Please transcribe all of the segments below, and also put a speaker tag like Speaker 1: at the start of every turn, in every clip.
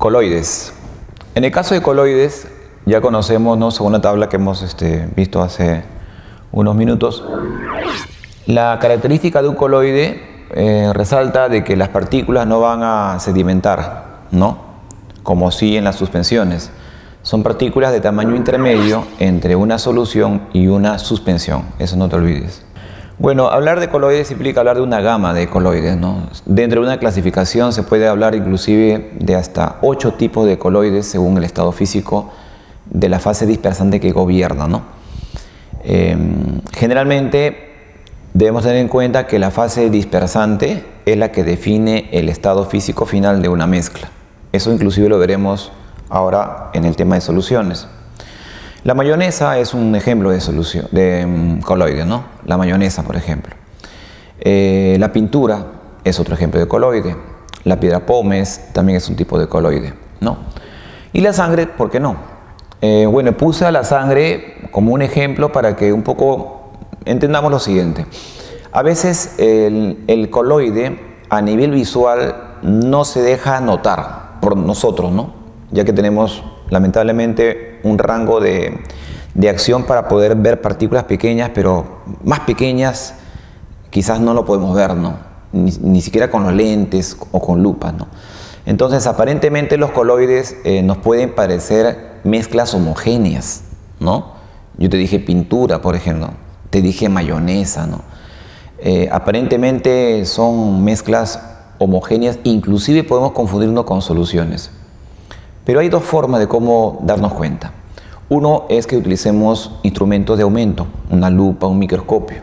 Speaker 1: Coloides. En el caso de coloides, ya conocemos, ¿no?, según la tabla que hemos visto hace unos minutos, la característica de un coloide resalta de que las partículas no van a sedimentar, ¿no?, como sí en las suspensiones. Son partículas de tamaño intermedio entre una solución y una suspensión, eso no te olvides. Bueno, hablar de coloides implica hablar de una gama de coloides, ¿no? Dentro de una clasificación se puede hablar inclusive de hasta 8 tipos de coloides según el estado físico de la fase dispersante que gobierna, ¿no? Generalmente debemos tener en cuenta que la fase dispersante es la que define el estado físico final de una mezcla. Eso inclusive lo veremos ahora en el tema de soluciones. La mayonesa es un ejemplo de solución, de coloide, ¿no? La mayonesa, por ejemplo. La pintura es otro ejemplo de coloide. La piedra pómez también es un tipo de coloide, ¿no? Y la sangre, ¿por qué no? Bueno, puse a la sangre como un ejemplo para que un poco entendamos lo siguiente. A veces el coloide a nivel visual no se deja notar por nosotros, ¿no? Ya que tenemos lamentablemente un rango de acción para poder ver partículas pequeñas, pero más pequeñas quizás no lo podemos ver, ¿no? Ni siquiera con los lentes o con lupas, ¿no? Entonces aparentemente los coloides nos pueden parecer mezclas homogéneas, ¿no? Yo te dije pintura, por ejemplo, te dije mayonesa, ¿no? Aparentemente son mezclas homogéneas, inclusive podemos confundirnos con soluciones. Pero hay dos formas de cómo darnos cuenta. Uno es que utilicemos instrumentos de aumento, una lupa, un microscopio.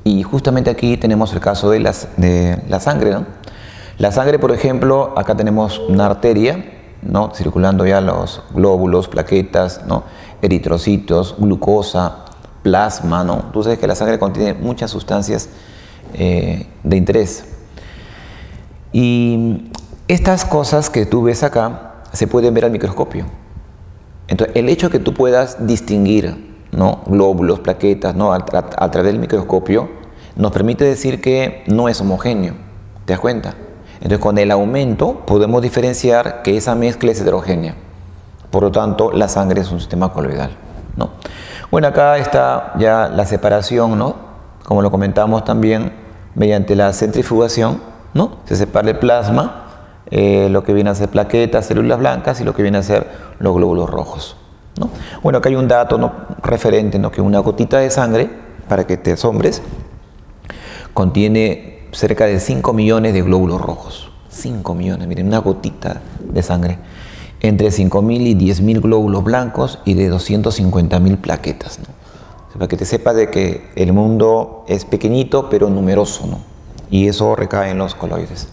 Speaker 1: Y justamente aquí tenemos el caso de la sangre, ¿no? La sangre, por ejemplo, acá tenemos una arteria, ¿no?, circulando ya los glóbulos, plaquetas, ¿no?, eritrocitos, glucosa, plasma, ¿no? Tú sabes que la sangre contiene muchas sustancias de interés. Y estas cosas que tú ves acá se pueden ver al microscopio. Entonces, el hecho de que tú puedas distinguir, ¿no?, glóbulos, plaquetas, ¿no?, a través del microscopio, nos permite decir que no es homogéneo. ¿Te das cuenta? Entonces, con el aumento podemos diferenciar que esa mezcla es heterogénea. Por lo tanto, la sangre es un sistema coloidal, ¿no? Bueno, acá está ya la separación, ¿no?, como lo comentamos también, mediante la centrifugación, ¿no? Se separa el plasma, lo que viene a ser plaquetas, células blancas, y lo que viene a ser los glóbulos rojos, ¿no? Bueno, acá hay un dato, ¿no?, referente, ¿no?, que una gotita de sangre, para que te asombres, contiene cerca de 5 millones de glóbulos rojos. 5 millones, miren, una gotita de sangre. Entre 5.000 y 10.000 glóbulos blancos y de 250.000 plaquetas, ¿no? Para que te sepas de que el mundo es pequeñito pero numeroso, ¿no? Y eso recae en los coloides.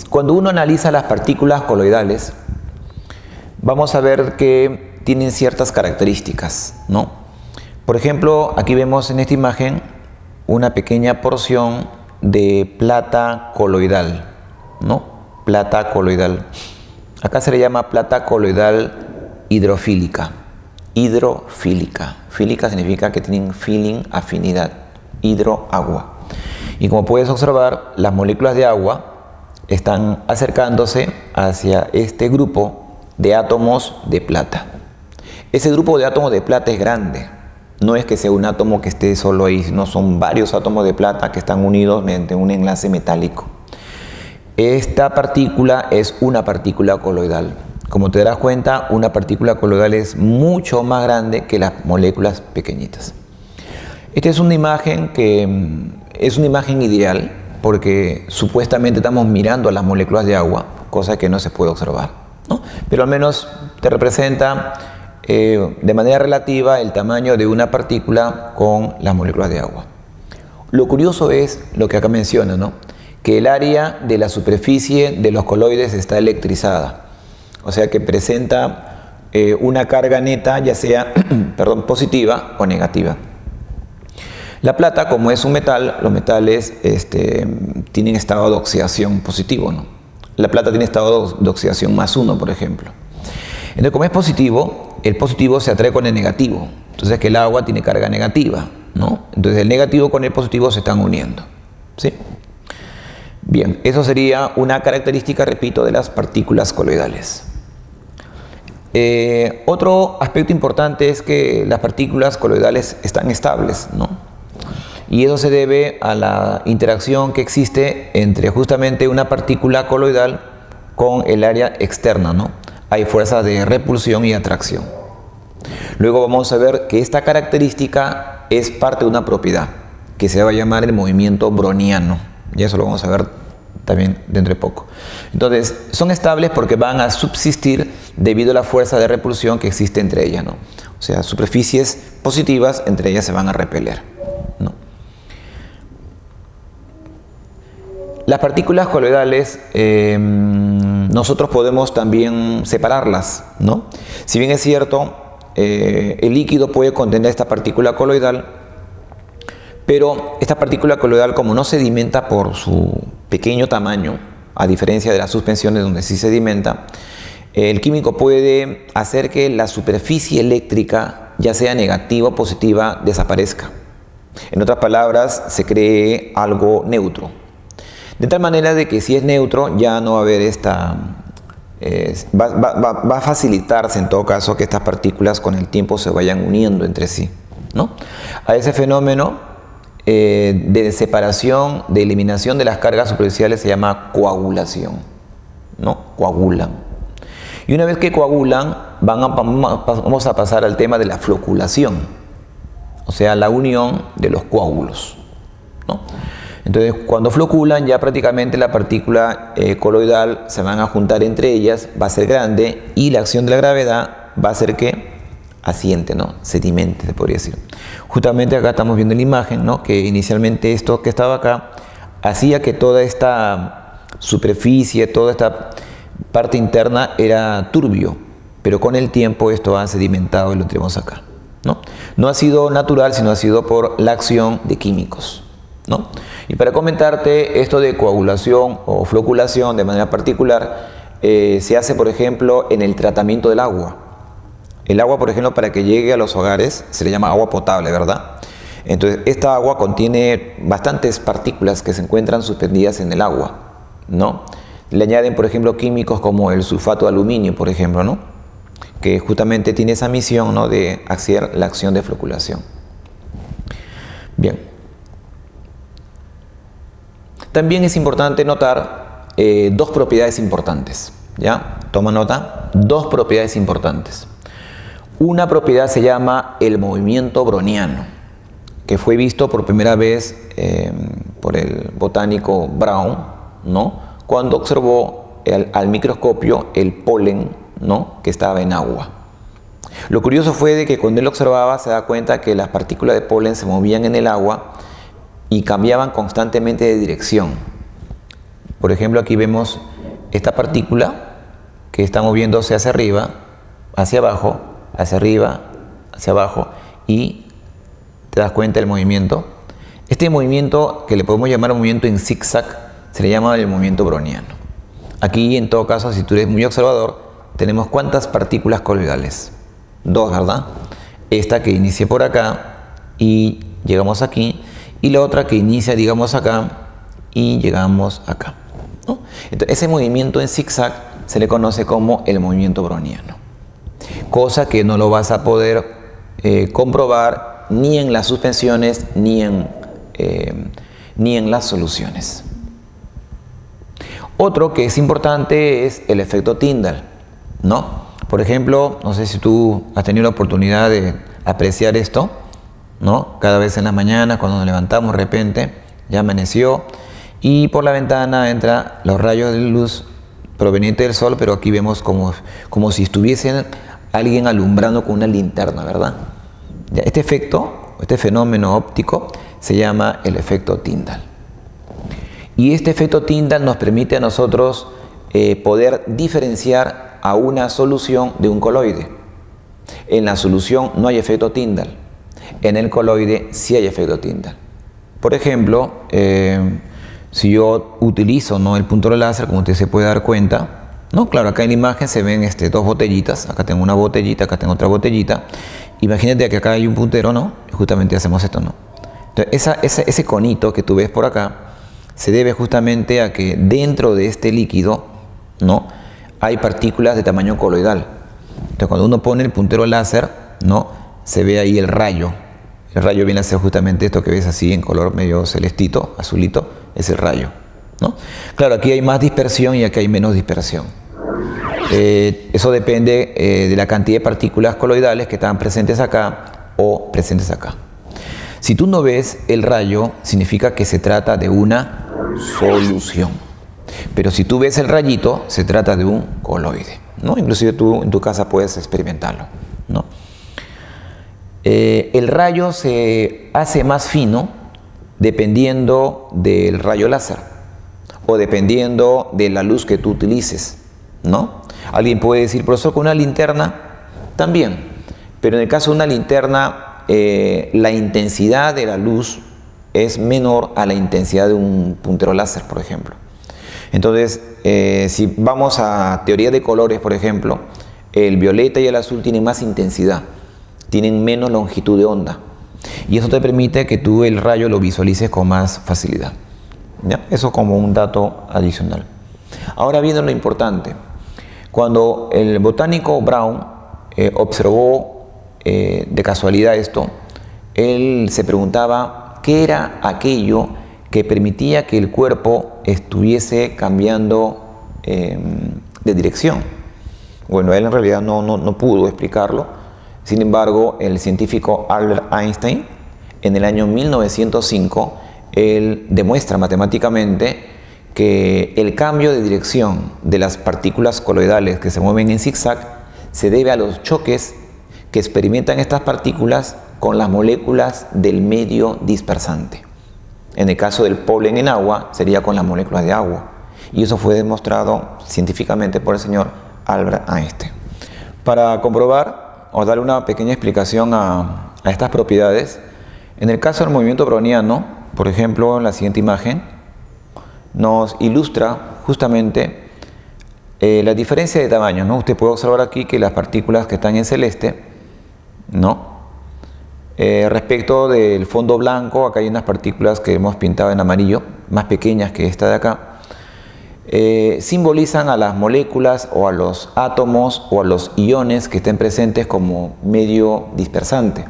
Speaker 1: Cuando uno analiza las partículas coloidales, vamos a ver que tienen ciertas características, ¿no? Por ejemplo, aquí vemos en esta imagen una pequeña porción de plata coloidal, ¿no? Plata coloidal. Acá se le llama plata coloidal hidrofílica. Hidrofílica. Fílica significa que tienen feeling, afinidad. Hidro, agua. Y como puedes observar, las moléculas de agua están acercándose hacia este grupo de átomos de plata. Ese grupo de átomos de plata es grande. No es que sea un átomo que esté solo ahí, sino son varios átomos de plata que están unidos mediante un enlace metálico. Esta partícula es una partícula coloidal. Como te darás cuenta, una partícula coloidal es mucho más grande que las moléculas pequeñitas. Esta es una imagen que es una imagen ideal porque supuestamente estamos mirando a las moléculas de agua, cosa que no se puede observar, ¿no? Pero al menos te representa de manera relativa el tamaño de una partícula con las moléculas de agua. Lo curioso es lo que acá menciona, ¿no?, que el área de la superficie de los coloides está electrizada, o sea que presenta una carga neta, ya sea perdón, positiva o negativa. La plata, como es un metal, los metales tienen estado de oxidación positivo, ¿no? La plata tiene estado de oxidación +1, por ejemplo. Entonces, como es positivo, el positivo se atrae con el negativo. Entonces, que el agua tiene carga negativa, ¿no? Entonces, el negativo con el positivo se están uniendo, ¿sí? Bien, eso sería una característica, repito, de las partículas coloidales. Otro aspecto importante es que las partículas coloidales están estables, ¿no? Y eso se debe a la interacción que existe entre justamente una partícula coloidal con el área externa, ¿no? Hay fuerzas de repulsión y atracción. Luego vamos a ver que esta característica es parte de una propiedad que se va a llamar el movimiento browniano. Y eso lo vamos a ver también dentro de poco. Entonces, son estables porque van a subsistir debido a la fuerza de repulsión que existe entre ellas, ¿no? O sea, superficies positivas entre ellas se van a repeler, ¿no? Las partículas coloidales nosotros podemos también separarlas, ¿no? Si bien es cierto, el líquido puede contener esta partícula coloidal, pero esta partícula coloidal, como no sedimenta por su pequeño tamaño, a diferencia de las suspensiones donde sí sedimenta, el químico puede hacer que la superficie eléctrica, ya sea negativa o positiva, desaparezca. En otras palabras, se cree algo neutro. De tal manera de que si es neutro, ya no va a haber esta... va a facilitarse en todo caso que estas partículas con el tiempo se vayan uniendo entre sí, ¿no? A ese fenómeno de separación, de eliminación de las cargas superficiales se llama coagulación, ¿no? Coagulan. Y una vez que coagulan, vamos a pasar al tema de la floculación, o sea, la unión de los coágulos, ¿no? Entonces, cuando floculan, ya prácticamente la partícula coloidal se van a juntar entre ellas, va a ser grande y la acción de la gravedad va a hacer que asiente, ¿no? Sedimente, se podría decir. Justamente acá estamos viendo la imagen, ¿no? Que inicialmente esto que estaba acá hacía que toda esta superficie, toda esta parte interna era turbio, pero con el tiempo esto ha sedimentado y lo tenemos acá, ¿no? No ha sido natural, sino ha sido por la acción de químicos, ¿no? Y para comentarte esto de coagulación o floculación de manera particular, se hace, por ejemplo, en el tratamiento del agua. El agua, por ejemplo, para que llegue a los hogares se le llama agua potable, ¿verdad? Entonces, esta agua contiene bastantes partículas que se encuentran suspendidas en el agua, ¿no? Le añaden, por ejemplo, químicos como el sulfato de aluminio, por ejemplo, ¿no? Que justamente tiene esa misión, ¿no? De hacer la acción de floculación. Bien. También es importante notar dos propiedades importantes, ¿ya? Toma nota, dos propiedades importantes. Una propiedad se llama el movimiento browniano, que fue visto por primera vez por el botánico Brown, ¿no? Cuando observó al microscopio el polen, ¿no? Que estaba en agua. Lo curioso fue de que cuando él observaba se da cuenta que las partículas de polen se movían en el agua y cambiaban constantemente de dirección. Por ejemplo, aquí vemos esta partícula que está moviéndose hacia arriba, hacia abajo, hacia arriba, hacia abajo, y te das cuenta del movimiento. Este movimiento, que le podemos llamar movimiento en zigzag, se le llama el movimiento browniano. Aquí, en todo caso, si tú eres muy observador, tenemos ¿cuántas partículas coloidales? Dos, ¿verdad? Esta que inicia por acá y llegamos aquí, y la otra que inicia, digamos, acá y llegamos acá, ¿no? Entonces, ese movimiento en zigzag se le conoce como el movimiento browniano, cosa que no lo vas a poder comprobar ni en las suspensiones ni en las soluciones. Otro que es importante es el efecto Tyndall, ¿no? Por ejemplo, no sé si tú has tenido la oportunidad de apreciar esto, ¿no? Cada vez en las mañanas cuando nos levantamos de repente, ya amaneció y por la ventana entran los rayos de luz provenientes del sol, pero aquí vemos como si estuviesen alguien alumbrando con una linterna, ¿verdad? Ya, este efecto, este fenómeno óptico se llama el efecto Tyndall. Y este efecto Tyndall nos permite a nosotros poder diferenciar a una solución de un coloide. En la solución no hay efecto Tyndall. En el coloide sí hay efecto Tyndall. Por ejemplo, si yo utilizo, ¿no?, el punto de láser, como usted se puede dar cuenta, ¿no? Claro, acá en la imagen se ven dos botellitas. Acá tengo una botellita, acá tengo otra botellita. Imagínate que acá hay un puntero, ¿no? Y justamente hacemos esto, ¿no? Entonces, ese conito que tú ves por acá se debe justamente a que dentro de este líquido, ¿no?, hay partículas de tamaño coloidal. Entonces, cuando uno pone el puntero láser, ¿no?, se ve ahí el rayo. El rayo viene a ser justamente esto que ves así en color medio celestito, azulito, es el rayo, ¿no? Claro, aquí hay más dispersión y aquí hay menos dispersión. Eso depende de la cantidad de partículas coloidales que están presentes acá o presentes acá. Si tú no ves el rayo, significa que se trata de una solución. Pero si tú ves el rayito, se trata de un coloide, ¿no? Inclusive tú en tu casa puedes experimentarlo, ¿no? El rayo se hace más fino dependiendo del rayo láser o dependiendo de la luz que tú utilices, ¿no? Alguien puede decir, profesor, con una linterna también, pero en el caso de una linterna la intensidad de la luz es menor a la intensidad de un puntero láser, por ejemplo. Entonces, si vamos a teoría de colores, por ejemplo, el violeta y el azul tienen más intensidad, tienen menos longitud de onda, y eso te permite que tú el rayo lo visualices con más facilidad, ¿ya? Eso como un dato adicional. Ahora viene lo importante. Cuando el botánico Brown observó de casualidad esto, él se preguntaba qué era aquello que permitía que el cuerpo estuviese cambiando de dirección. Bueno, él en realidad no pudo explicarlo. Sin embargo, el científico Albert Einstein, en el año 1905, él demuestra matemáticamente que el cambio de dirección de las partículas coloidales que se mueven en zigzag se debe a los choques que experimentan estas partículas con las moléculas del medio dispersante. En el caso del polen en agua, sería con las moléculas de agua. Y eso fue demostrado científicamente por el señor Albert Einstein. Para comprobar o darle una pequeña explicación a estas propiedades, en el caso del movimiento browniano, por ejemplo, en la siguiente imagen, nos ilustra justamente la diferencia de tamaño, ¿no? Usted puede observar aquí que las partículas que están en celeste, ¿no?, respecto del fondo blanco, acá hay unas partículas que hemos pintado en amarillo, más pequeñas que esta de acá, simbolizan a las moléculas o a los átomos o a los iones que estén presentes como medio dispersante.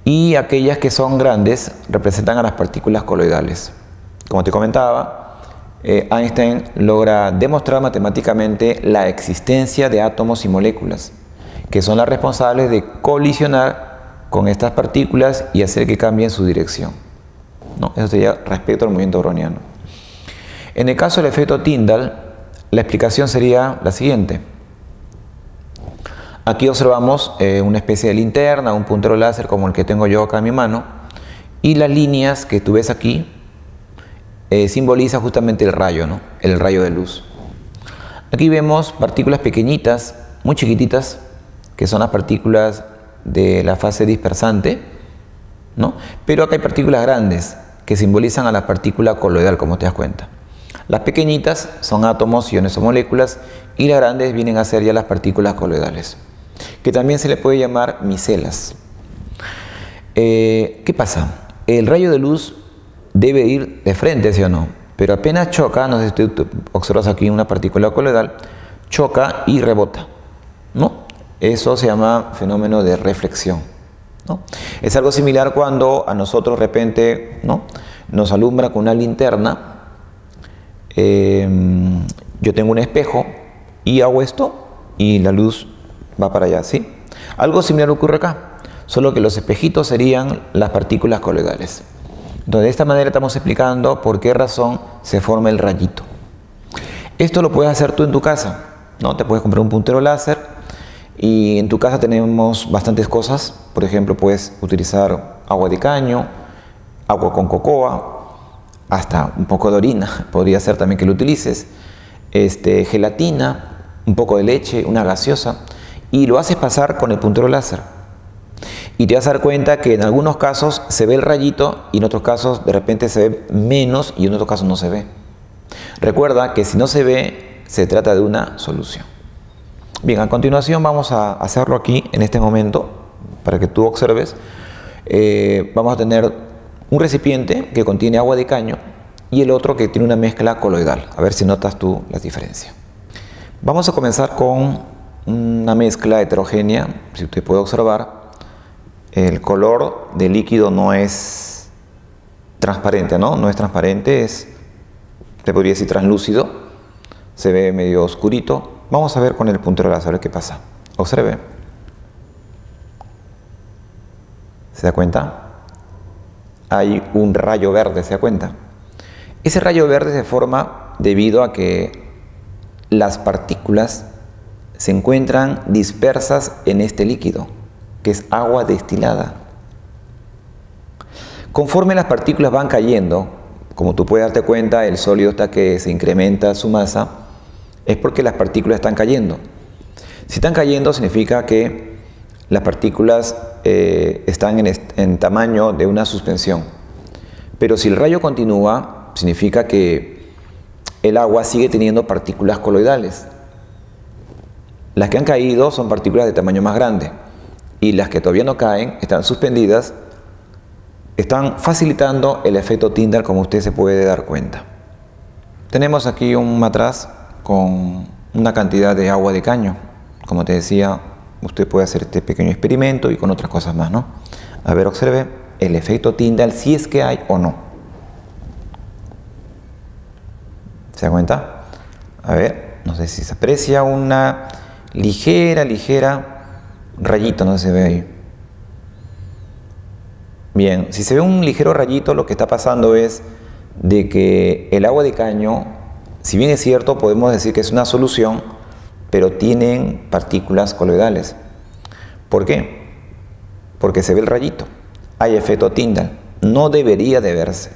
Speaker 1: Y aquellas que son grandes representan a las partículas coloidales. Como te comentaba, Einstein logra demostrar matemáticamente la existencia de átomos y moléculas, que son las responsables de colisionar con estas partículas y hacer que cambien su dirección, ¿no? Eso sería respecto al movimiento browniano. En el caso del efecto Tyndall, la explicación sería la siguiente. Aquí observamos una especie de linterna, un puntero láser como el que tengo yo acá en mi mano, y las líneas que tú ves aquí simbolizan justamente el rayo, ¿no?, el rayo de luz. Aquí vemos partículas pequeñitas, muy chiquititas, que son las partículas de la fase dispersante, ¿no? Pero acá hay partículas grandes que simbolizan a la partícula coloidal, como te das cuenta. Las pequeñitas son átomos, iones o moléculas, y las grandes vienen a ser ya las partículas coloidales, que también se le puede llamar micelas. ¿Qué pasa? El rayo de luz debe ir de frente, ¿sí o no? Pero apenas choca, no sé si tú observas aquí una partícula coloidal, choca y rebota, ¿no? Eso se llama fenómeno de reflexión, ¿no? Es algo similar cuando a nosotros de repente, ¿no?, nos alumbra con una linterna. Yo tengo un espejo y hago esto y la luz va para allá, ¿sí? Algo similar ocurre acá, solo que los espejitos serían las partículas coloidales. Entonces, de esta manera estamos explicando por qué razón se forma el rayito. Esto lo puedes hacer tú en tu casa, ¿no? Te puedes comprar un puntero láser y en tu casa tenemos bastantes cosas. Por ejemplo, puedes utilizar agua de caño, agua con cocoa, hasta un poco de orina, podría ser también que lo utilices, gelatina, un poco de leche, una gaseosa, y lo haces pasar con el puntero láser. Y te vas a dar cuenta que en algunos casos se ve el rayito y en otros casos de repente se ve menos y en otros casos no se ve. Recuerda que si no se ve, se trata de una solución. Bien, a continuación vamos a hacerlo aquí en este momento para que tú observes. Vamos a tener un recipiente que contiene agua de caño y el otro que tiene una mezcla coloidal. A ver si notas tú la diferencia. Vamos a comenzar con una mezcla heterogénea. Si usted puede observar, el color del líquido no es transparente, ¿no? No es transparente, se podría decir translúcido. Se ve medio oscurito. Vamos a ver con el puntero láser a ver qué pasa. Observe. ¿Se da cuenta? Hay un rayo verde, ¿se da cuenta? Ese rayo verde se forma debido a que las partículas se encuentran dispersas en este líquido, que es agua destilada. Conforme las partículas van cayendo, como tú puedes darte cuenta, el sólido hasta que se incrementa su masa, es porque las partículas están cayendo. Si están cayendo significa que las partículas están en tamaño de una suspensión. Pero si el rayo continúa, significa que el agua sigue teniendo partículas coloidales. Las que han caído son partículas de tamaño más grande y las que todavía no caen, están suspendidas, están facilitando el efecto Tyndall, como usted se puede dar cuenta. Tenemos aquí un matraz con una cantidad de agua de caño. Como te decía, usted puede hacer este pequeño experimento y con otras cosas más, ¿no? A ver, observe el efecto Tyndall, si es que hay o no. ¿Se da cuenta? A ver, no sé si se aprecia una ligera rayito, no se ve ahí. Bien, si se ve un ligero rayito, lo que está pasando es de que el agua de caño, si bien es cierto, podemos decir que es una solución, pero tienen partículas coloidales. ¿Por qué? Porque se ve el rayito. Hay efecto Tyndall. No debería de verse.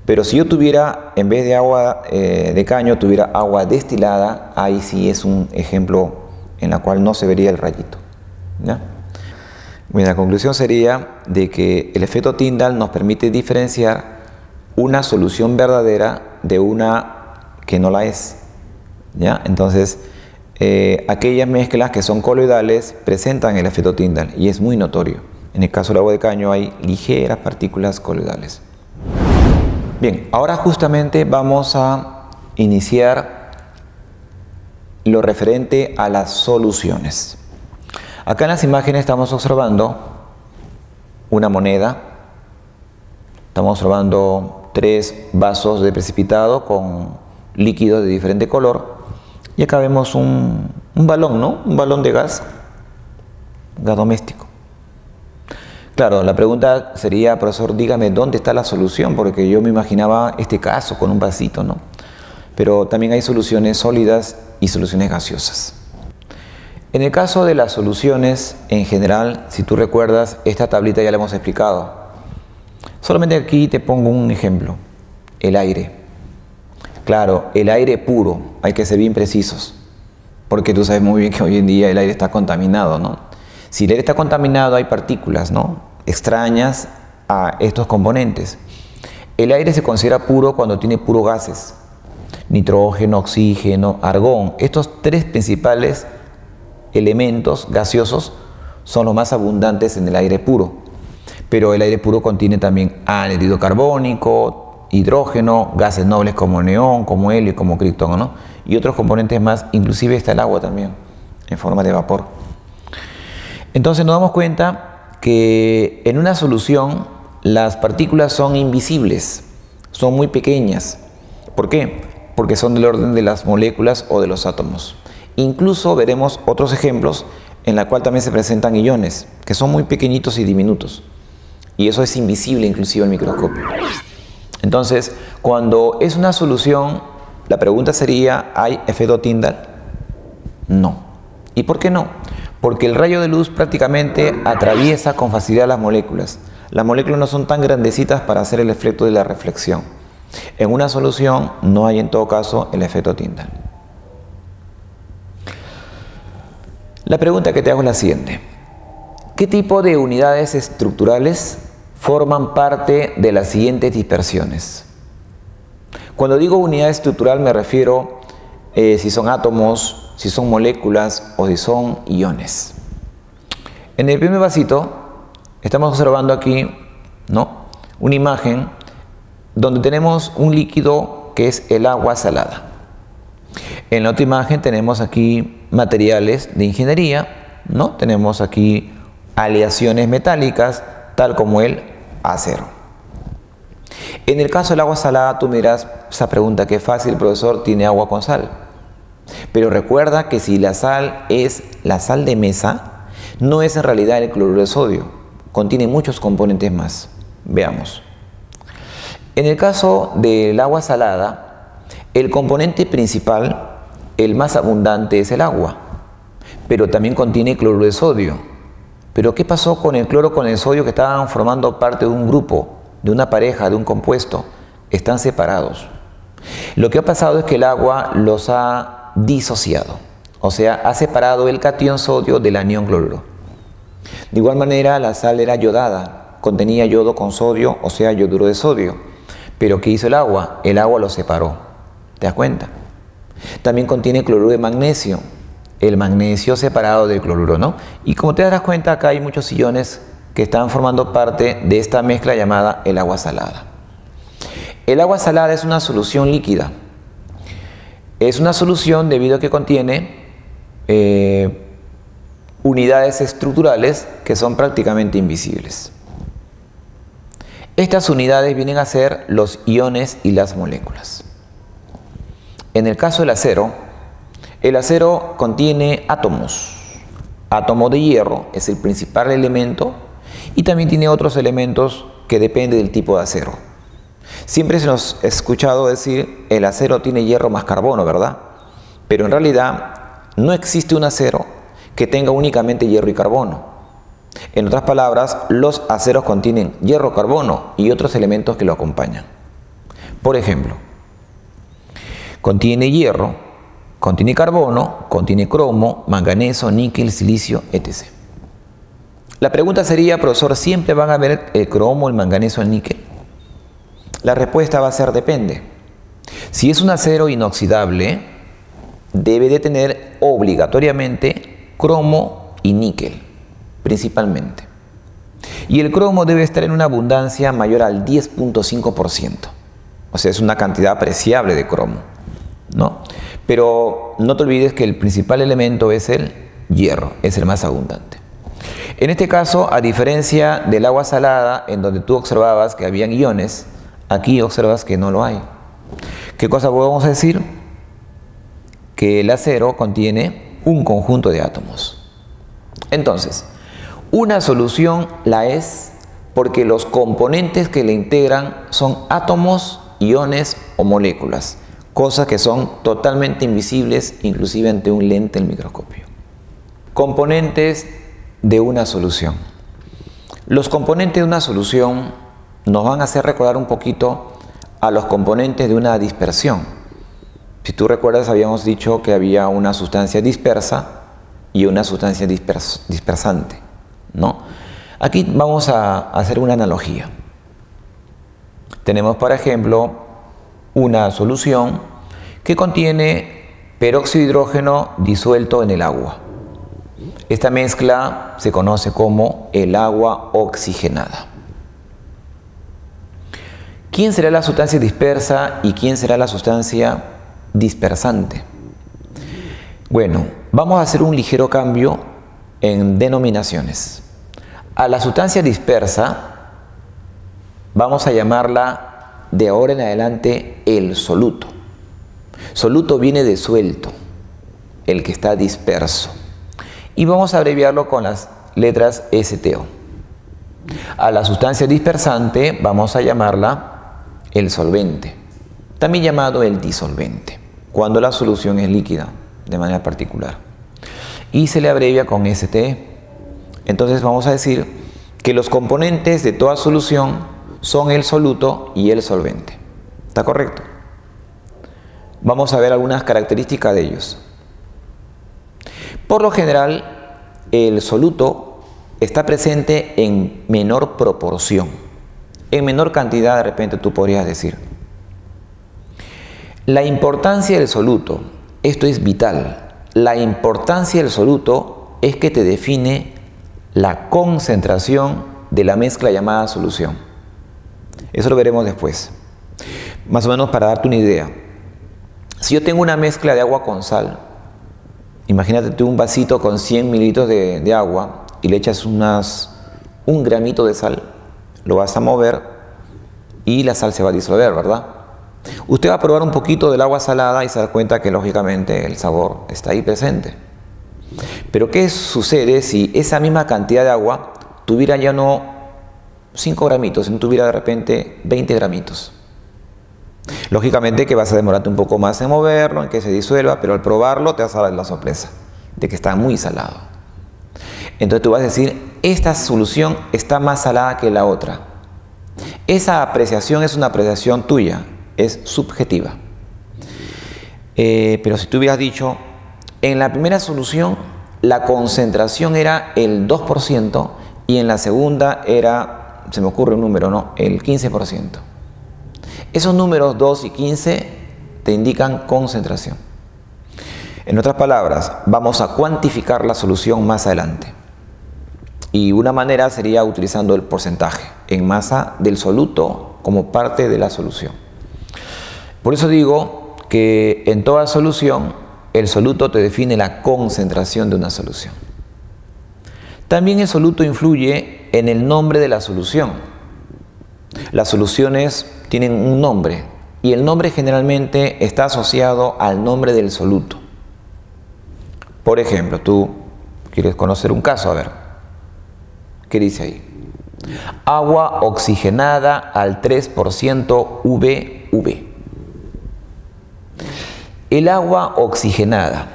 Speaker 1: Pero si yo tuviera, en vez de agua de caño, tuviera agua destilada, ahí sí es un ejemplo en la cual no se vería el rayito. ¿Ya? Bueno, la conclusión sería de que el efecto Tyndall nos permite diferenciar una solución verdadera de una que no la es. ¿Ya? Entonces, aquellas mezclas que son coloidales presentan el efecto Tyndall y es muy notorio. En el caso del agua de caño hay ligeras partículas coloidales. Bien, ahora justamente vamos a iniciar lo referente a las soluciones. Acá en las imágenes estamos observando una moneda. Estamos observando 3 vasos de precipitado con líquido de diferente color. Y acá vemos un balón, ¿no? Un balón de gas doméstico. Claro, la pregunta sería, profesor, dígame dónde está la solución, porque yo me imaginaba este caso con un vasito, ¿no? Pero también hay soluciones sólidas y soluciones gaseosas. En el caso de las soluciones, en general, si tú recuerdas, esta tablita ya la hemos explicado. Solamente aquí te pongo un ejemplo, el aire. Claro, el aire puro, hay que ser bien precisos, porque tú sabes muy bien que hoy en día el aire está contaminado, ¿no? Si el aire está contaminado, hay partículas, ¿no?, extrañas a estos componentes. El aire se considera puro cuando tiene puros gases: nitrógeno, oxígeno, argón. Estos 3 principales elementos gaseosos son los más abundantes en el aire puro. Pero el aire puro contiene también anhídrido carbónico, hidrógeno, gases nobles como neón, como helio, como criptón, ¿no?, y otros componentes más. Inclusive está el agua también, en forma de vapor. Entonces nos damos cuenta que en una solución las partículas son invisibles, son muy pequeñas. ¿Por qué? Porque son del orden de las moléculas o de los átomos. Incluso veremos otros ejemplos en la cual también se presentan iones, que son muy pequeñitos y diminutos. Y eso es invisible inclusive al microscopio. Entonces, cuando es una solución, la pregunta sería, ¿hay efecto Tyndall? No. ¿Y por qué no? Porque el rayo de luz prácticamente atraviesa con facilidad las moléculas. Las moléculas no son tan grandecitas para hacer el efecto de la reflexión. En una solución no hay en todo caso el efecto Tyndall. La pregunta que te hago es la siguiente. ¿Qué tipo de unidades estructurales forman parte de las siguientes dispersiones? Cuando digo unidad estructural me refiero si son átomos, si son moléculas o si son iones. En el primer vasito estamos observando aquí, ¿no?, una imagen donde tenemos un líquido que es el agua salada. En la otra imagen tenemos aquí materiales de ingeniería, ¿no? Tenemos aquí aleaciones metálicas, tal como el acero. En el caso del agua salada, tú me dirás, esa pregunta, qué fácil, profesor, tiene agua con sal. Pero recuerda que si la sal es la sal de mesa, no es en realidad el cloruro de sodio, contiene muchos componentes más. Veamos. En el caso del agua salada, el componente principal, el más abundante, es el agua, pero también contiene cloruro de sodio. Pero ¿qué pasó con el cloro con el sodio que estaban formando parte de un grupo, de una pareja, de un compuesto? Están separados. Lo que ha pasado es que el agua los ha disociado, o sea, ha separado el catión sodio del anión cloruro. De igual manera, la sal era yodada, contenía yodo con sodio, o sea, yoduro de sodio. Pero ¿qué hizo el agua? El agua lo separó. ¿Te das cuenta? También contiene cloruro de magnesio, el magnesio separado del cloruro, ¿no? Y como te darás cuenta, acá hay muchos iones que están formando parte de esta mezcla llamada el agua salada. El agua salada es una solución líquida. Es una solución debido a que contiene unidades estructurales que son prácticamente invisibles. Estas unidades vienen a ser los iones y las moléculas. En el caso del acero, el acero contiene átomos. Átomo de hierro es el principal elemento y también tiene otros elementos que dependen del tipo de acero. Siempre se nos ha escuchado decir el acero tiene hierro más carbono, ¿verdad? Pero en realidad no existe un acero que tenga únicamente hierro y carbono. En otras palabras, los aceros contienen hierro, carbono y otros elementos que lo acompañan. Por ejemplo, contiene hierro, contiene carbono, contiene cromo, manganeso, níquel, silicio, etc. La pregunta sería, profesor, ¿siempre van a haber el cromo, el manganeso, el níquel? La respuesta va a ser depende. Si es un acero inoxidable, debe de tener obligatoriamente cromo y níquel, principalmente. Y el cromo debe estar en una abundancia mayor al 10.5%. O sea, es una cantidad apreciable de cromo, ¿no? Pero no te olvides que el principal elemento es el hierro, es el más abundante. En este caso, a diferencia del agua salada, en donde tú observabas que habían iones, aquí observas que no lo hay. ¿Qué cosa podemos decir? Que el acero contiene un conjunto de átomos. Entonces, una solución la es porque los componentes que le integran son átomos, iones o moléculas, cosas que son totalmente invisibles, inclusive ante un lente del microscopio. Componentes de una solución. Los componentes de una solución nos van a hacer recordar un poquito a los componentes de una dispersión. Si tú recuerdas, habíamos dicho que había una sustancia dispersa y una sustancia dispersante, ¿no? Aquí vamos a hacer una analogía. Tenemos, por ejemplo, una solución que contiene peróxido de hidrógeno disuelto en el agua. Esta mezcla se conoce como el agua oxigenada. ¿Quién será la sustancia dispersa y quién será la sustancia dispersante? Bueno, vamos a hacer un ligero cambio en denominaciones. A la sustancia dispersa vamos a llamarla de ahora en adelante el soluto. Soluto viene de suelto, el que está disperso. Y vamos a abreviarlo con las letras STO. A la sustancia dispersante vamos a llamarla el solvente, también llamado el disolvente, cuando la solución es líquida, de manera particular. Y se le abrevia con STE. Entonces vamos a decir que los componentes de toda solución son el soluto y el solvente. ¿Está correcto? Vamos a ver algunas características de ellos. Por lo general, el soluto está presente en menor proporción, en menor cantidad, de repente tú podrías decir. La importancia del soluto, esto es vital, la importancia del soluto es que te define la concentración de la mezcla llamada solución. Eso lo veremos después. Más o menos para darte una idea. Si yo tengo una mezcla de agua con sal, imagínate tú un vasito con 100 mililitros de agua y le echas un gramito de sal, lo vas a mover y la sal se va a disolver, ¿verdad? Usted va a probar un poquito del agua salada y se da cuenta que lógicamente el sabor está ahí presente. Pero ¿qué sucede si esa misma cantidad de agua tuviera ya no 5 gramitos, sino tuviera de repente 20 gramitos? Lógicamente que vas a demorarte un poco más en moverlo, en que se disuelva, pero al probarlo te vas a dar la sorpresa de que está muy salado. Entonces tú vas a decir, esta solución está más salada que la otra. Esa apreciación es una apreciación tuya, es subjetiva. Pero si tú hubieras dicho, en la primera solución la concentración era el 2% y en la segunda era, se me ocurre un número, ¿no? El 15%. Esos números 2 y 15 te indican concentración. En otras palabras, vamos a cuantificar la solución más adelante. Y una manera sería utilizando el porcentaje en masa del soluto como parte de la solución. Por eso digo que en toda solución el soluto te define la concentración de una solución. También el soluto influye en el nombre de la solución. Las soluciones tienen un nombre y el nombre generalmente está asociado al nombre del soluto. Por ejemplo, tú quieres conocer un caso, a ver, ¿qué dice ahí? Agua oxigenada al 3% VV. El agua oxigenada.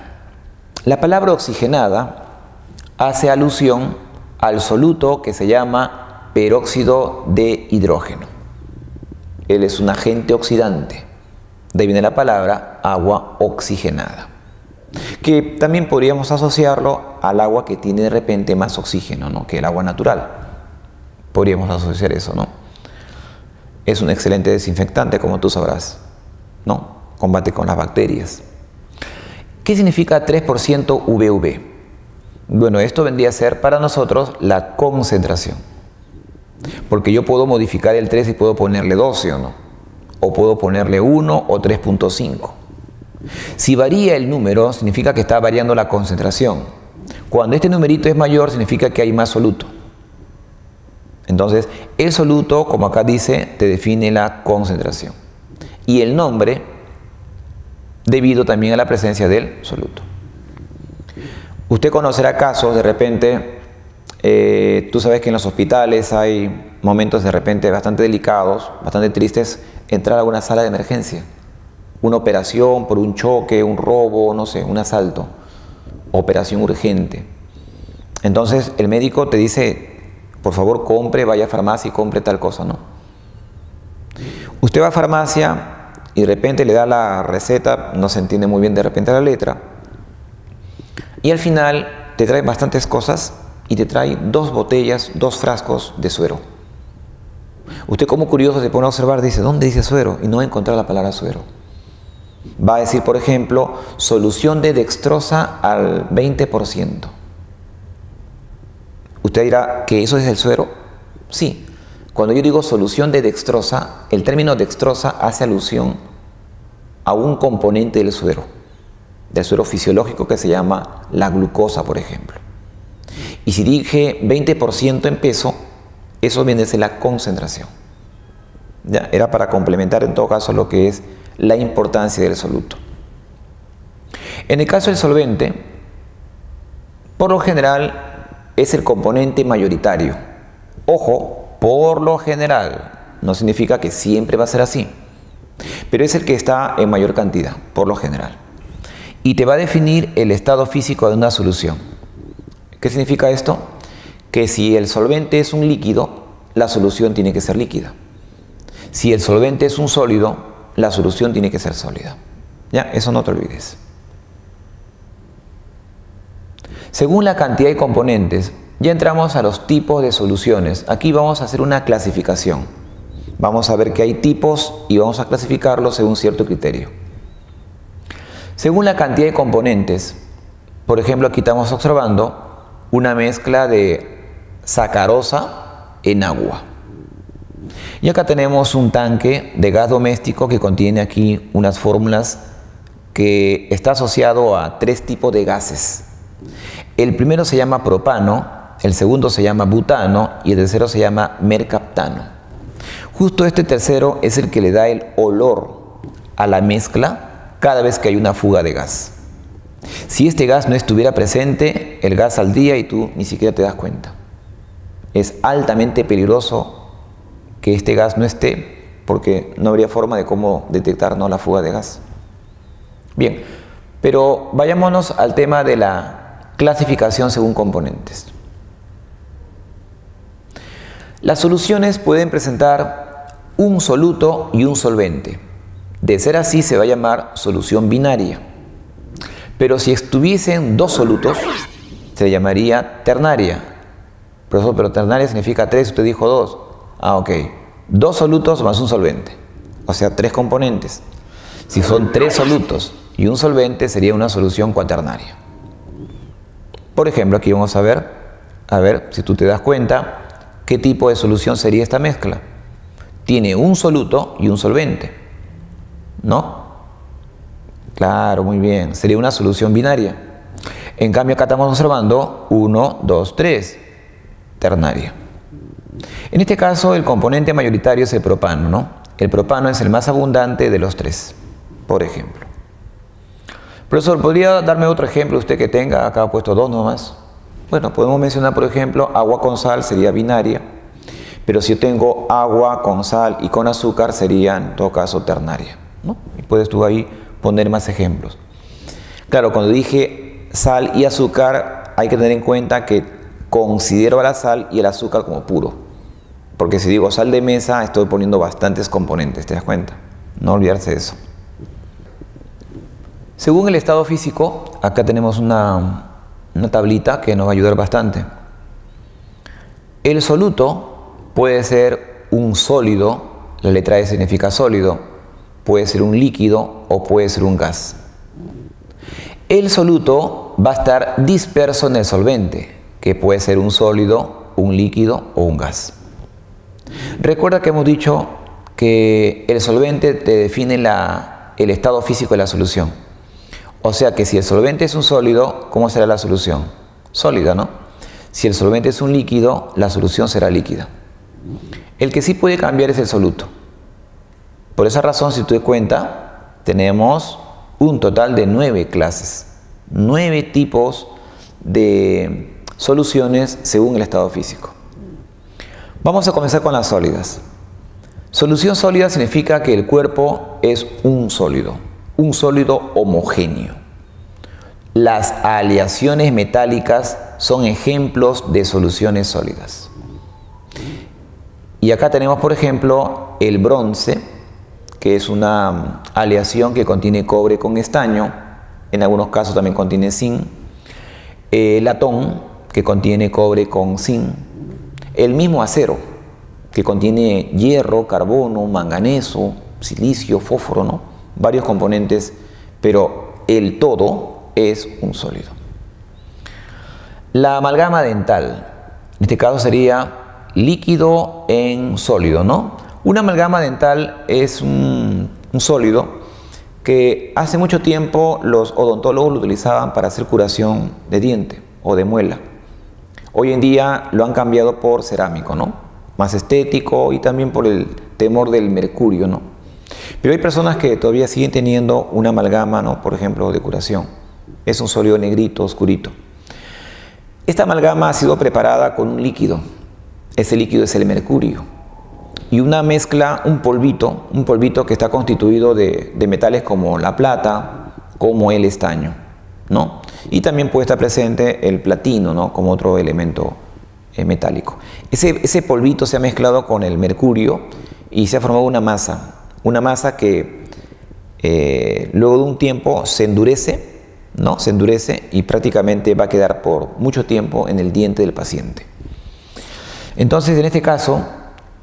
Speaker 1: La palabra oxigenada hace alusión al soluto que se llama peróxido de hidrógeno. Él es un agente oxidante. De ahí viene la palabra agua oxigenada. Que también podríamos asociarlo al agua que tiene de repente más oxígeno, ¿no?, que el agua natural. Podríamos asociar eso, ¿no? Es un excelente desinfectante, como tú sabrás, ¿no? Combate con las bacterias. ¿Qué significa 3% VV? Bueno, esto vendría a ser para nosotros la concentración. Porque yo puedo modificar el 3 y puedo ponerle 12 o no. O puedo ponerle 1 o 3.5. Si varía el número, significa que está variando la concentración. Cuando este numerito es mayor, significa que hay más soluto. Entonces, el soluto, como acá dice, te define la concentración. Y el nombre, debido también a la presencia del soluto. Usted conocerá casos, de repente, tú sabes que en los hospitales hay momentos de repente bastante delicados, bastante tristes, entrar a una sala de emergencia. Una operación por un choque, un robo, no sé, un asalto. Operación urgente. Entonces el médico te dice, por favor compre, vaya a farmacia y compre tal cosa, ¿no? Usted va a farmacia y de repente le da la receta, no se entiende muy bien de repente la letra, y al final te trae bastantes cosas y te trae 2 botellas, 2 frascos de suero. Usted como curioso se pone a observar, dice, ¿dónde dice suero? Y no va a encontrar la palabra suero. Va a decir, por ejemplo, solución de dextrosa al 20%. Usted dirá, ¿que eso es el suero? Sí. Cuando yo digo solución de dextrosa, el término dextrosa hace alusión a un componente del suero fisiológico que se llama la glucosa, por ejemplo. Y si dije 20% en peso, eso viene a ser la concentración. ¿Ya? Era para complementar en todo caso lo que es la importancia del soluto. En el caso del solvente, por lo general es el componente mayoritario. Ojo, por lo general, no significa que siempre va a ser así, pero es el que está en mayor cantidad, por lo general. Y te va a definir el estado físico de una solución. ¿Qué significa esto? Que si el solvente es un líquido, la solución tiene que ser líquida. Si el solvente es un sólido, la solución tiene que ser sólida. ¿Ya? Eso no te olvides. Según la cantidad de componentes, ya entramos a los tipos de soluciones. Aquí vamos a hacer una clasificación. Vamos a ver que hay tipos y vamos a clasificarlos según cierto criterio. Según la cantidad de componentes, por ejemplo, aquí estamos observando una mezcla de sacarosa en agua. Y acá tenemos un tanque de gas doméstico que contiene aquí unas fórmulas que está asociado a 3 tipos de gases. El primero se llama propano, el segundo se llama butano y el tercero se llama mercaptano. Justo este tercero es el que le da el olor a la mezcla cada vez que hay una fuga de gas. Si este gas no estuviera presente, el gas saldría y tú ni siquiera te das cuenta. Es altamente peligroso que este gas no esté, porque no habría forma de cómo detectar, ¿no?, la fuga de gas. Bien, pero vayámonos al tema de la clasificación según componentes. Las soluciones pueden presentar un soluto y un solvente. De ser así, se va a llamar solución binaria. Pero si estuviesen 2 solutos, se llamaría ternaria. Profesor, pero ternaria significa 3, usted dijo 2. Ah, ok. 2 solutos más un solvente. O sea, 3 componentes. Si son 3 solutos y un solvente, sería una solución cuaternaria. Por ejemplo, aquí vamos a ver si tú te das cuenta, ¿qué tipo de solución sería esta mezcla? Tiene un soluto y un solvente, ¿no? Claro, muy bien. Sería una solución binaria. En cambio, acá estamos observando 1, 2, 3, ternaria. En este caso, el componente mayoritario es el propano, ¿no? El propano es el más abundante de los 3, por ejemplo. Profesor, ¿podría darme otro ejemplo usted que tenga? Acá ha puesto 2 nomás. Bueno, podemos mencionar, por ejemplo, agua con sal sería binaria, pero si yo tengo agua con sal y con azúcar sería, en todo caso, ternaria, ¿no? Y puedes tú ahí poner más ejemplos. Claro, cuando dije sal y azúcar, hay que tener en cuenta que considero a la sal y el azúcar como puro. Porque si digo sal de mesa, estoy poniendo bastantes componentes, ¿te das cuenta? No olvidarse de eso. Según el estado físico, acá tenemos una tablita que nos va a ayudar bastante. El soluto puede ser un sólido, la letra E significa sólido, puede ser un líquido o puede ser un gas. El soluto va a estar disperso en el solvente, que puede ser un sólido, un líquido o un gas. Recuerda que hemos dicho que el solvente te define el estado físico de la solución. O sea que si el solvente es un sólido, ¿cómo será la solución? Sólida, ¿no? Si el solvente es un líquido, la solución será líquida. El que sí puede cambiar es el soluto. Por esa razón, si tú te cuentas, tenemos un total de 9 clases, 9 tipos de soluciones según el estado físico. Vamos a comenzar con las sólidas. Solución sólida significa que el cuerpo es un sólido homogéneo. Las aleaciones metálicas son ejemplos de soluciones sólidas. Y acá tenemos, por ejemplo, el bronce, que es una aleación que contiene cobre con estaño, en algunos casos también contiene zinc, latón, que contiene cobre con zinc, el mismo acero, que contiene hierro, carbono, manganeso, silicio, fósforo, ¿no? Varios componentes, pero el todo es un sólido. La amalgama dental, en este caso sería líquido en sólido, ¿no? Una amalgama dental es un sólido que hace mucho tiempo los odontólogos lo utilizaban para hacer curación de diente o de muela. Hoy en día lo han cambiado por cerámico, ¿no? Más estético y también por el temor del mercurio, ¿no? Pero hay personas que todavía siguen teniendo una amalgama, ¿no?, por ejemplo, de curación. Es un sólido negrito, oscurito. Esta amalgama ha sido preparada con un líquido. Ese líquido es el mercurio. Y una mezcla, un polvito que está constituido de metales como la plata, como el estaño, ¿no? Y también puede estar presente el platino, ¿no?, como otro elemento metálico. Ese polvito se ha mezclado con el mercurio y se ha formado una masa que luego de un tiempo se endurece, ¿no? Se endurece y prácticamente va a quedar por mucho tiempo en el diente del paciente. Entonces, en este caso,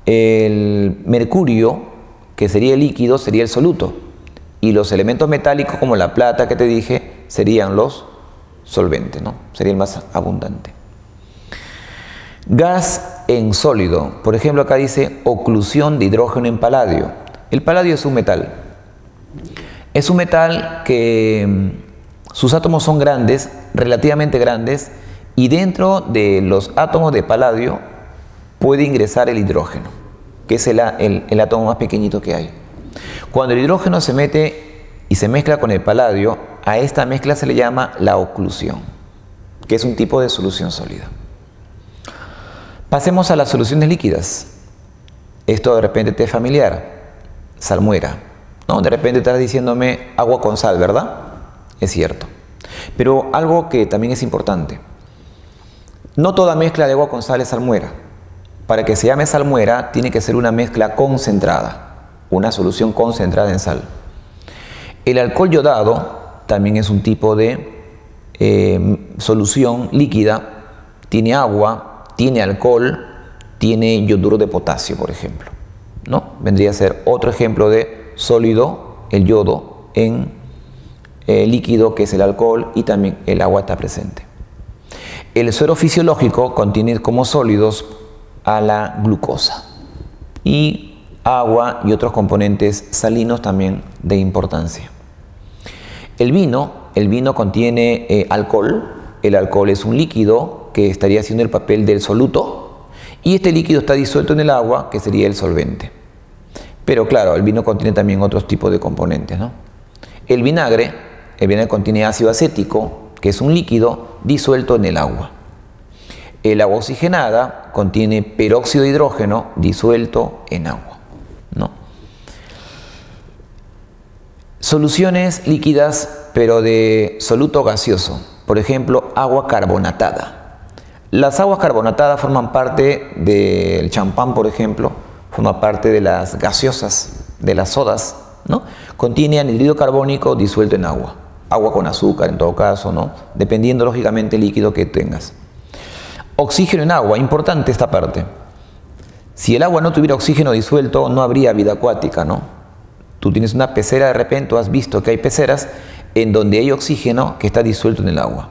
Speaker 1: el mercurio, que sería el líquido, sería el soluto, y los elementos metálicos como la plata que te dije serían los solventes, ¿no? Sería el más abundante. Gas en sólido. Por ejemplo, acá dice oclusión de hidrógeno en paladio. El paladio es un metal. Es un metal que sus átomos son grandes, relativamente grandes, y dentro de los átomos de paladio puede ingresar el hidrógeno, que es el átomo más pequeñito que hay. Cuando el hidrógeno se mete y se mezcla con el paladio, a esta mezcla se le llama la oclusión, que es un tipo de solución sólida. Pasemos a las soluciones líquidas. Esto de repente te es familiar. Salmuera, ¿no? De repente estás diciéndome agua con sal, ¿verdad? Es cierto. Pero algo que también es importante. No toda mezcla de agua con sal es salmuera. Para que se llame salmuera, tiene que ser una mezcla concentrada, una solución concentrada en sal. El alcohol yodado también es un tipo de solución líquida. Tiene agua, tiene alcohol, tiene yoduro de potasio, por ejemplo, ¿no? Vendría a ser otro ejemplo de sólido, el yodo, en líquido, que es el alcohol, y también el agua está presente. El suero fisiológico contiene como sólidos a la glucosa y agua y otros componentes salinos también de importancia. El vino contiene alcohol. El alcohol es un líquido que estaría haciendo el papel del soluto, y este líquido está disuelto en el agua, que sería el solvente. Pero claro, el vino contiene también otros tipos de componentes, ¿no? El vinagre contiene ácido acético, que es un líquido disuelto en el agua. El agua oxigenada contiene peróxido de hidrógeno disuelto en agua, ¿no? Soluciones líquidas, pero de soluto gaseoso. Por ejemplo, agua carbonatada. Las aguas carbonatadas forman parte del champán, por ejemplo, forma parte de las gaseosas, de las sodas, ¿no? Contiene anhídrido carbónico disuelto en agua. Agua con azúcar en todo caso, ¿no? Dependiendo lógicamente el líquido que tengas. Oxígeno en agua, importante esta parte. Si el agua no tuviera oxígeno disuelto, no habría vida acuática, ¿no? Tú tienes una pecera, de repente has visto que hay peceras en donde hay oxígeno que está disuelto en el agua.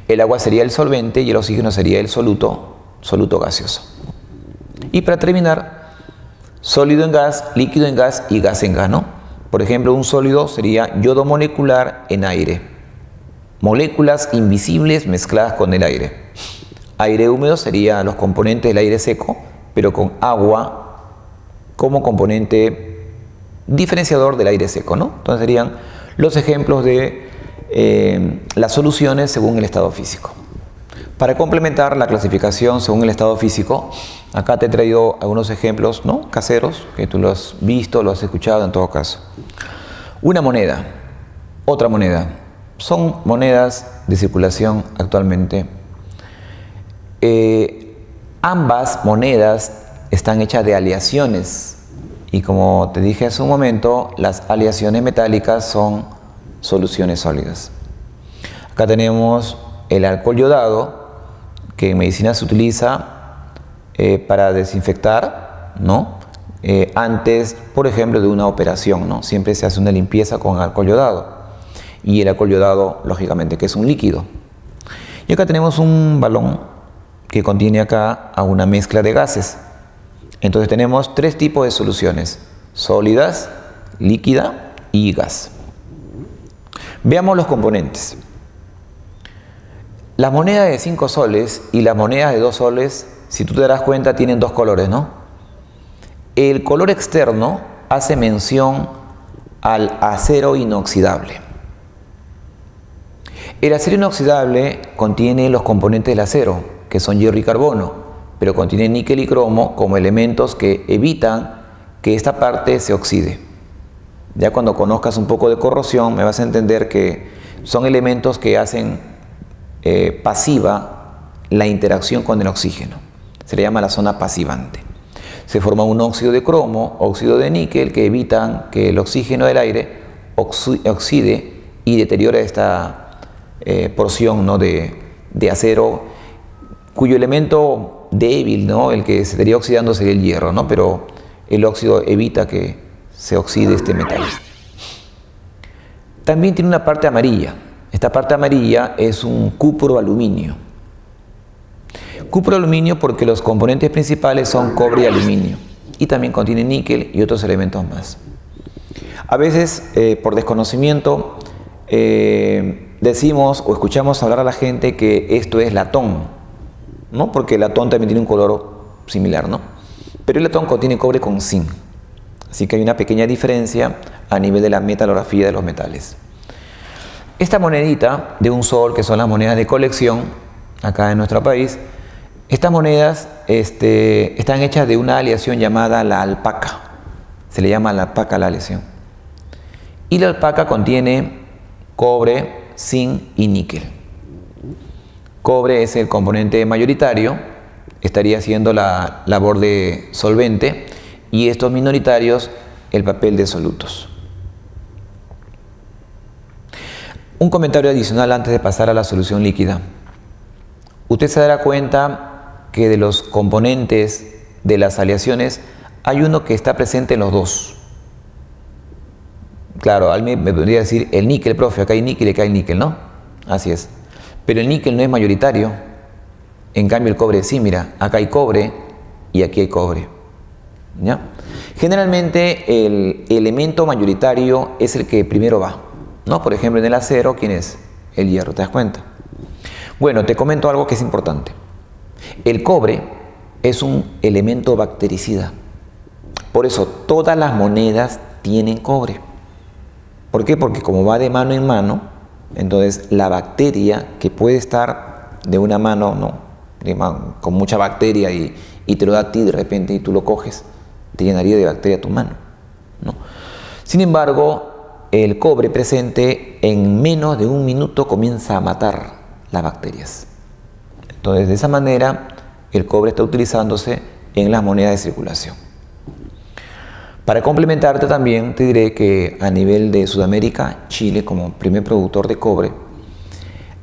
Speaker 1: El agua sería el solvente y el oxígeno sería el soluto gaseoso. Y para terminar, sólido en gas, líquido en gas y gas en gas, ¿no? Por ejemplo, un sólido sería yodo molecular en aire. Moléculas invisibles mezcladas con el aire. Aire húmedo sería los componentes del aire seco, pero con agua como componente diferenciador del aire seco, ¿no? Entonces serían los ejemplos de las soluciones según el estado físico. Para complementar la clasificación según el estado físico, acá te he traído algunos ejemplos, ¿no? Caseros, que tú lo has visto, lo has escuchado en todo caso. Una moneda, otra moneda. Son monedas de circulación actualmente. Ambas monedas están hechas de aleaciones. Y como te dije hace un momento, las aleaciones metálicas son soluciones sólidas. Acá tenemos el alcohol yodado, que en medicina se utiliza para desinfectar, ¿no? Antes, por ejemplo, de una operación, ¿no? Siempre se hace una limpieza con alcohol yodado. Y el alcohol yodado, lógicamente, que es un líquido. Y acá tenemos un balón que contiene acá a una mezcla de gases. Entonces tenemos tres tipos de soluciones: sólidas, líquida y gas. Veamos los componentes. Las monedas de 5 soles y las monedas de 2 soles, si tú te das cuenta, tienen dos colores, ¿no? El color externo hace mención al acero inoxidable. El acero inoxidable contiene los componentes del acero, que son hierro y carbono, pero contiene níquel y cromo como elementos que evitan que esta parte se oxide. Ya cuando conozcas un poco de corrosión me vas a entender que son elementos que hacen pasiva la interacción con el oxígeno. Se le llama la zona pasivante. Se forma un óxido de cromo, óxido de níquel, que evitan que el oxígeno del aire oxide y deteriore esta porción, ¿no? de acero, cuyo elemento débil, ¿no? El que se estaría oxidando sería el hierro, ¿no? Pero el óxido evita que se oxide este metal. También tiene una parte amarilla. Esta parte amarilla es un cupro aluminio. Cupro aluminio porque los componentes principales son cobre y aluminio. Y también contiene níquel y otros elementos más. A veces, por desconocimiento, decimos o escuchamos hablar a la gente que esto es latón, ¿no? Porque el latón también tiene un color similar, ¿no? Pero el latón contiene cobre con zinc. Así que hay una pequeña diferencia a nivel de la metalografía de los metales. Esta monedita de un sol, que son las monedas de colección, acá en nuestro país, estas monedas están hechas de una aleación llamada la alpaca. Se le llama la alpaca la aleación. Y la alpaca contiene cobre, zinc y níquel. Cobre es el componente mayoritario, estaría haciendo la labor de solvente, y estos minoritarios el papel de solutos. Un comentario adicional antes de pasar a la solución líquida. Usted se dará cuenta que de los componentes de las aleaciones hay uno que está presente en los dos. Claro, alguien me podría decir el níquel, profe, acá hay níquel y acá hay níquel, ¿no? Así es. Pero el níquel no es mayoritario. En cambio el cobre sí, mira, acá hay cobre y aquí hay cobre. ¿Ya? Generalmente el elemento mayoritario es el que primero va, ¿no? Por ejemplo, en el acero, ¿quién es? El hierro, ¿te das cuenta? Bueno, te comento algo que es importante. El cobre es un elemento bactericida. Por eso todas las monedas tienen cobre. ¿Por qué? Porque como va de mano en mano, entonces la bacteria que puede estar de una mano, ¿no? Con mucha bacteria y te lo da a ti de repente y tú lo coges, te llenaría de bacteria tu mano, ¿no? Sin embargo, el cobre presente en menos de un minuto comienza a matar las bacterias. Entonces, de esa manera, el cobre está utilizándose en las monedas de circulación. Para complementarte también, te diré que a nivel de Sudamérica, Chile, como primer productor de cobre,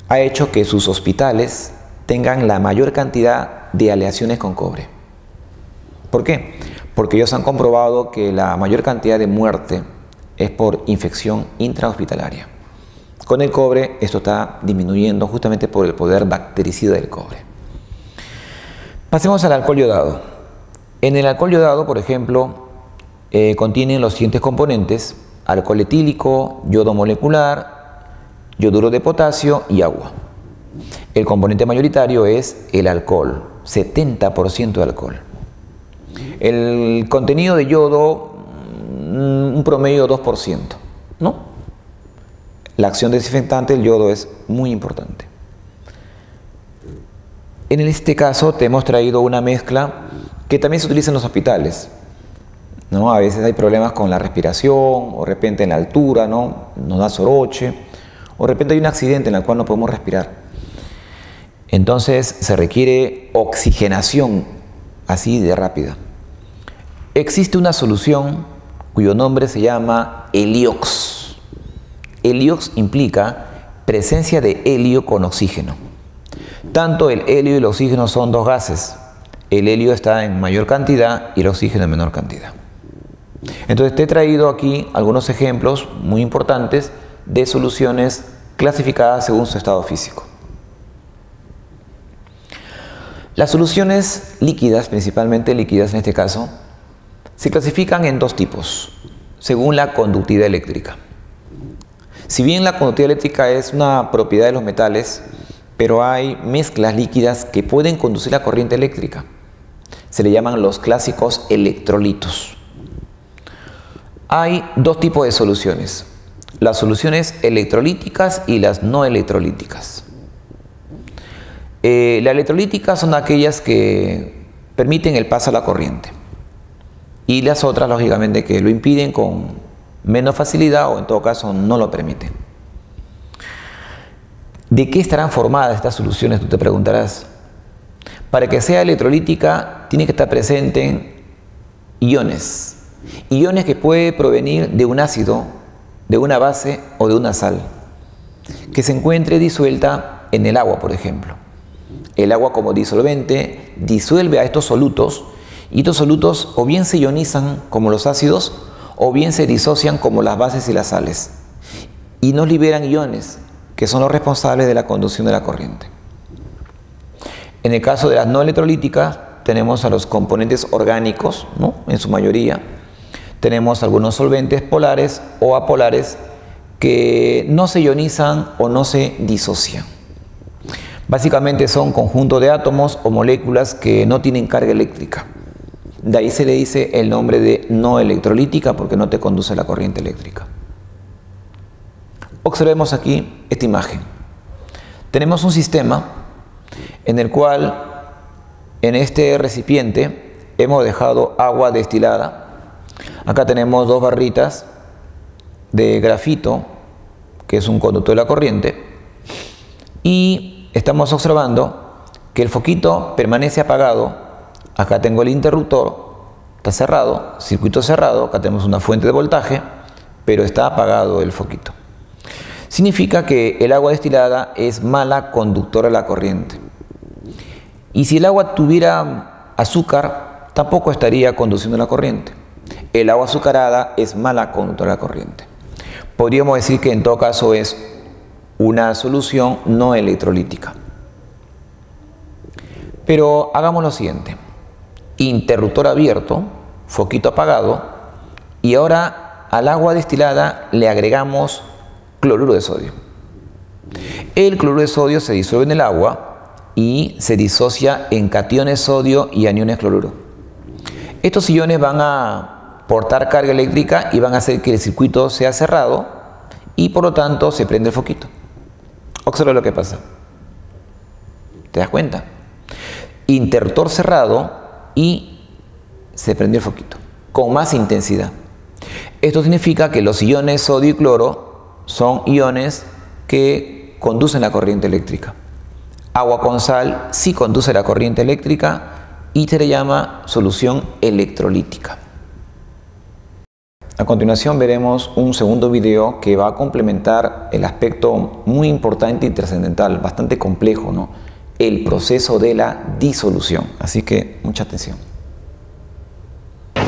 Speaker 1: ha hecho que sus hospitales tengan la mayor cantidad de aleaciones con cobre. ¿Por qué? Porque ellos han comprobado que la mayor cantidad de muerte es por infección intrahospitalaria. Con el cobre esto está disminuyendo justamente por el poder bactericida del cobre. Pasemos al alcohol yodado. En el alcohol yodado, por ejemplo, contienen los siguientes componentes: alcohol etílico, yodo molecular, yoduro de potasio y agua. El componente mayoritario es el alcohol, 70% de alcohol. El contenido de yodo, un promedio 2%, ¿no? La acción desinfectante del yodo es muy importante. En este caso te hemos traído una mezcla que también se utiliza en los hospitales, ¿no? A veces hay problemas con la respiración, o de repente en la altura, ¿no? Nos da soroche, o de repente hay un accidente en el cual no podemos respirar. Entonces se requiere oxigenación así de rápida. Existe una solución cuyo nombre se llama heliox. Heliox implica presencia de helio con oxígeno. Tanto el helio y el oxígeno son dos gases. El helio está en mayor cantidad y el oxígeno en menor cantidad. Entonces te he traído aquí algunos ejemplos muy importantes de soluciones clasificadas según su estado físico. Las soluciones líquidas, principalmente líquidas en este caso, se clasifican en dos tipos, según la conductividad eléctrica. Si bien la conductividad eléctrica es una propiedad de los metales, pero hay mezclas líquidas que pueden conducir la corriente eléctrica. Se le llaman los clásicos electrolitos. Hay dos tipos de soluciones: las soluciones electrolíticas y las no electrolíticas. Las electrolíticas son aquellas que permiten el paso a la corriente, y las otras, lógicamente, que lo impiden con menos facilidad o en todo caso no lo permiten. ¿De qué estarán formadas estas soluciones? Tú te preguntarás. Para que sea electrolítica tiene que estar presente iones. Iones que pueden provenir de un ácido, de una base o de una sal, que se encuentre disuelta en el agua, por ejemplo. El agua, como disolvente, disuelve a estos solutos, y estos solutos o bien se ionizan como los ácidos o bien se disocian como las bases y las sales, y nos liberan iones que son los responsables de la conducción de la corriente. En el caso de las no electrolíticas, tenemos a los componentes orgánicos, ¿no? En su mayoría. Tenemos algunos solventes polares o apolares que no se ionizan o no se disocian. Básicamente son conjuntos de átomos o moléculas que no tienen carga eléctrica. De ahí se le dice el nombre de no electrolítica porque no te conduce la corriente eléctrica. Observemos aquí esta imagen. Tenemos un sistema en el cual en este recipiente hemos dejado agua destilada. Acá tenemos dos barritas de grafito, que es un conductor de la corriente, y estamos observando que el foquito permanece apagado. Acá tengo el interruptor, está cerrado, circuito cerrado, acá tenemos una fuente de voltaje, pero está apagado el foquito. Significa que el agua destilada es mala conductora de la corriente. Y si el agua tuviera azúcar, tampoco estaría conduciendo la corriente. El agua azucarada es mala conductora de la corriente. Podríamos decir que en todo caso es una solución no electrolítica. Pero hagamos lo siguiente. Interruptor abierto, foquito apagado, y ahora al agua destilada le agregamos cloruro de sodio. El cloruro de sodio se disuelve en el agua y se disocia en cationes sodio y aniones cloruro. Estos iones van a aportar carga eléctrica y van a hacer que el circuito sea cerrado y por lo tanto se prende el foquito. Observa lo que pasa. ¿Te das cuenta? Interruptor cerrado y se prendió el foquito con más intensidad. Esto significa que los iones sodio y cloro son iones que conducen la corriente eléctrica. Agua con sal sí conduce la corriente eléctrica y se le llama solución electrolítica. A continuación veremos un segundo video que va a complementar el aspecto muy importante y trascendental, bastante complejo, ¿no? El proceso de la disolución. Así que mucha atención.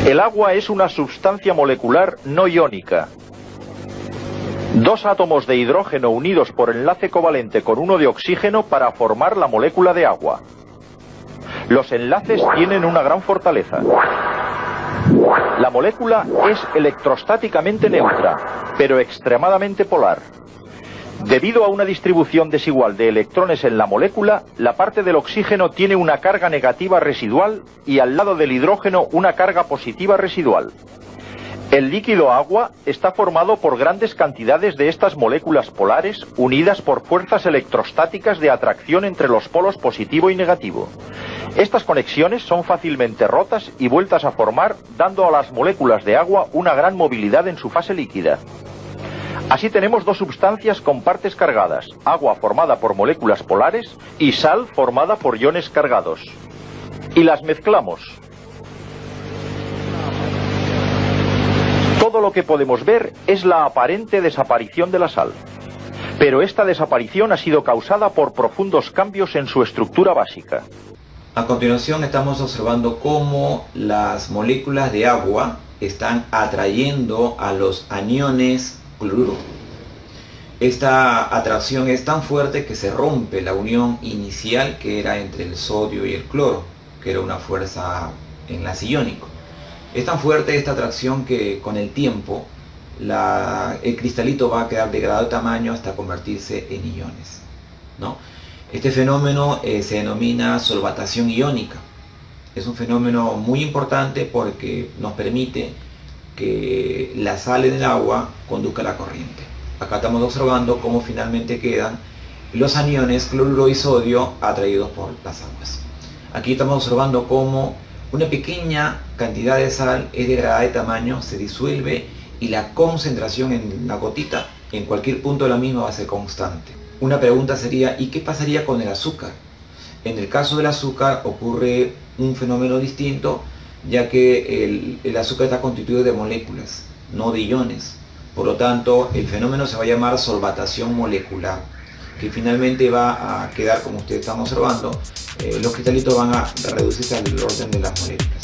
Speaker 2: El agua es una sustancia molecular no iónica. Dos átomos de hidrógeno unidos por enlace covalente con uno de oxígeno para formar la molécula de agua. Los enlaces tienen una gran fortaleza. La molécula es electrostáticamente neutra, pero extremadamente polar. Debido a una distribución desigual de electrones en la molécula, la parte del oxígeno tiene una carga negativa residual y al lado del hidrógeno una carga positiva residual. El líquido agua está formado por grandes cantidades de estas moléculas polares unidas por fuerzas electrostáticas de atracción entre los polos positivo y negativo. Estas conexiones son fácilmente rotas y vueltas a formar, dando a las moléculas de agua una gran movilidad en su fase líquida. Así tenemos dos sustancias con partes cargadas, agua formada por moléculas polares y sal formada por iones cargados. Y las mezclamos. Todo lo que podemos ver es la aparente desaparición de la sal. Pero esta desaparición ha sido causada por profundos cambios en su estructura básica.
Speaker 1: A continuación estamos observando cómo las moléculas de agua están atrayendo a los aniones cloruro. Esta atracción es tan fuerte que se rompe la unión inicial que era entre el sodio y el cloro, que era una fuerza enlace iónico. Es tan fuerte esta atracción que con el tiempo el cristalito va a quedar degradado de tamaño hasta convertirse en iones, ¿no? Este fenómeno se denomina solvatación iónica. Es un fenómeno muy importante porque nos permite que la sal en el agua conduzca la corriente. Acá estamos observando cómo finalmente quedan los aniones cloruro y sodio atraídos por las aguas. Aquí estamos observando cómo una pequeña cantidad de sal es degradada de tamaño, se disuelve y la concentración en la gotita en cualquier punto de la misma va a ser constante. Una pregunta sería, ¿y qué pasaría con el azúcar? En el caso del azúcar ocurre un fenómeno distinto, ya que el azúcar está constituido de moléculas, no de iones. Por lo tanto, el fenómeno se va a llamar solvatación molecular, que finalmente va a quedar, como ustedes están observando, los cristalitos van a reducirse al orden de las moléculas.